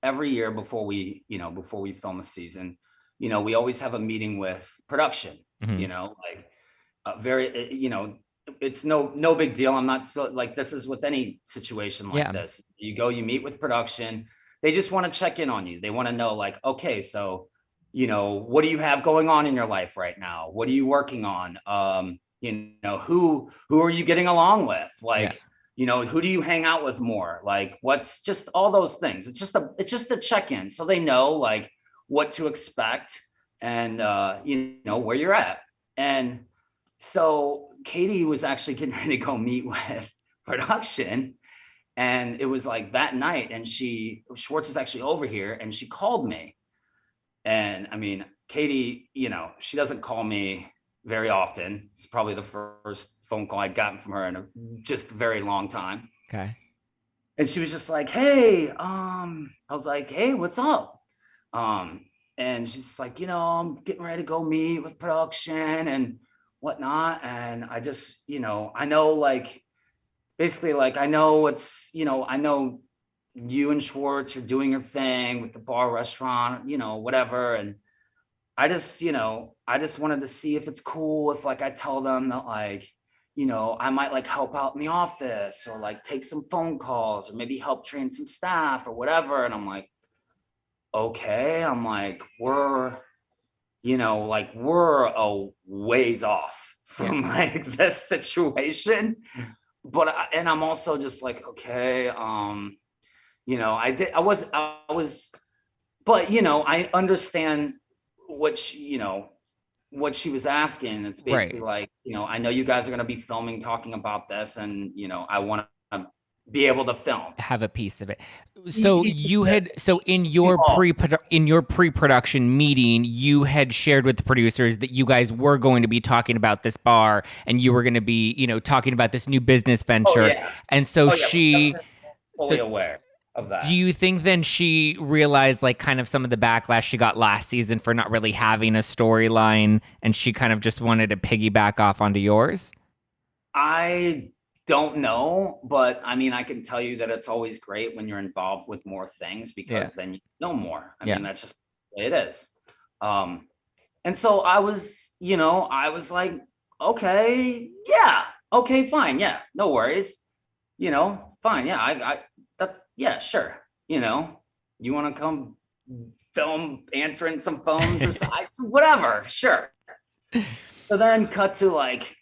every year before we film a season, we always have a meeting with production, Hmm. like very, it's no big deal. I'm not like, this is with any situation like Yeah. this. You go, you meet with production. They just want to check in on you. They want to know, like, okay, so, what do you have going on in your life right now? What are you working on? Who are you getting along with? Yeah. Like, who do you hang out with more? Like, what's just all those things. It's just a check-in. So they know, like, what to expect and, where you're at. And so Katie was actually getting ready to go meet with production. And it was like that night. And Schwartz is actually over here and she called me. And I mean, Katie, she doesn't call me very often. It's probably the first phone call I'd gotten from her in a just very long time. Okay. And she was just like, hey, I was like, hey, what's up? Um, and she's like, I'm getting ready to go meet with production and whatnot. And I just, I know, like, basically, like, I know I know you and Schwartz are doing your thing with the bar restaurant, whatever. And I just wanted to see if it's cool if, like, I tell them that, like, I might, like, help out in the office or, like, take some phone calls or maybe help train some staff or whatever. And I'm like, okay. I'm like, we're a ways off Yeah. from, like, this situation. But and I'm also just like, okay, I was, but I understand what she was asking. It's basically Right. like, I know you guys are going to be filming, talking about this, and I want to be able to film. Have a piece of it. So You you had so involved. in your pre-production meeting, you had shared with the producers that you guys were going to be talking about this bar and you were going to be, talking about this new business Oh venture. yeah, And so oh yeah, she fully so aware of do that. you think then she realized like kind of some of the backlash she got last season for not really having a storyline and she kind of just wanted to piggyback off onto yours? I don't know, but I mean, I can tell you that it's always great when you're involved with more things Yeah. because then you know more. I Yeah. mean, that's just the way it is. Um, and so I was like, okay, yeah, okay, fine, yeah, no worries, fine, yeah, that's, yeah, sure, you want to come film answering some phones or something, whatever, sure. So then cut to like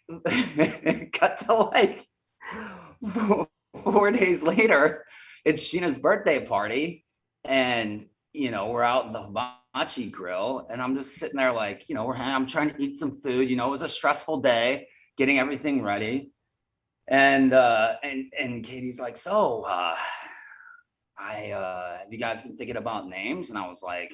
4 days later, it's Sheena's birthday party. And, we're out in the hibachi grill. And I'm just sitting there like, I'm trying to eat some food. It was a stressful day getting everything ready. And Katie's like, so have you guys been thinking about names? And I was like,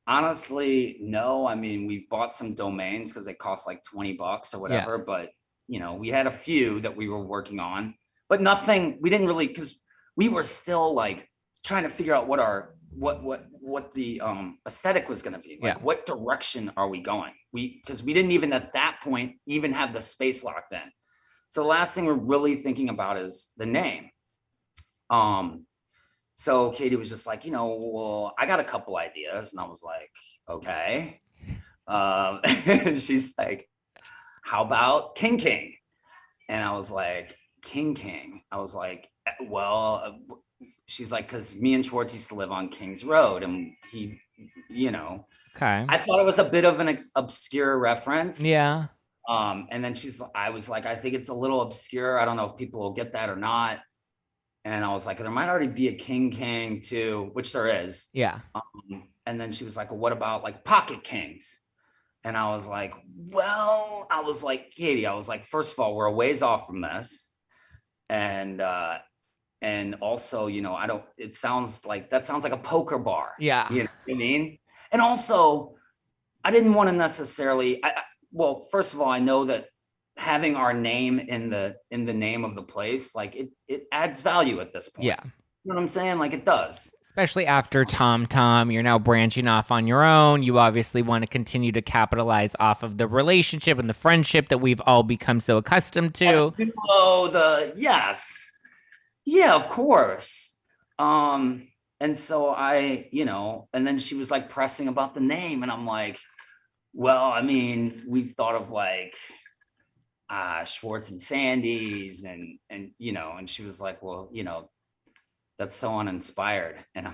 honestly, no. I mean, we've bought some domains because they cost like $20 or Yeah. whatever, but we had a few that we were working on, but nothing, we didn't really, because we were still like trying to figure out what the aesthetic was going to be. Yeah. Like, what direction are we going? Because we didn't even at that point even have the space locked in. So the last thing we're really thinking about is the name. Um, so Katie was just like, well, I got a couple ideas. And I was like, okay. And she's like, how about King King? And I was like, King King. I was like, well, she's like, because me and Schwartz used to live on King's Road. And he, Okay. I thought it was a bit of an obscure reference. Yeah. And then I was like, I think it's a little obscure. I don't know if people will get that or not. And I was like, there might already be a King King too, which there is. Yeah. And then she was like, well, what about like Pocket Kings? And I was like, well, I was like, Katie, I was like, first of all, we're a ways off from this. And also, I don't, that sounds like a poker bar. Yeah. You know what I mean? And also, I didn't want to necessarily, well, first of all, I know that having our name in the name of the place, like it adds value at this point. Yeah. You know what I'm saying? Like, it does. Especially after Tom, you're now branching off on your own. You obviously want to continue to capitalize off of the relationship and the friendship that we've all become so accustomed to. Oh, yes. Yeah, of course. Um, And so and then she was like pressing about the name, and I'm like, well, I mean, we've thought of like Schwartz and Sandy's, and she was like, well, that's so uninspired. And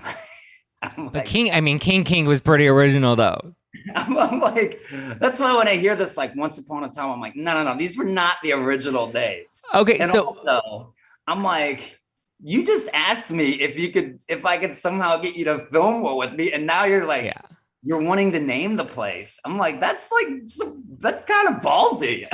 I'm But like, King was pretty original though. I'm like, that's why when I hear this, like Once Upon a Time, I'm like, no, these were not the original names. Okay, And so also, I'm like, you just asked me if I could somehow get you to film one with me, and now you're like, yeah. you're wanting to name the place. I'm like, that's kind of ballsy.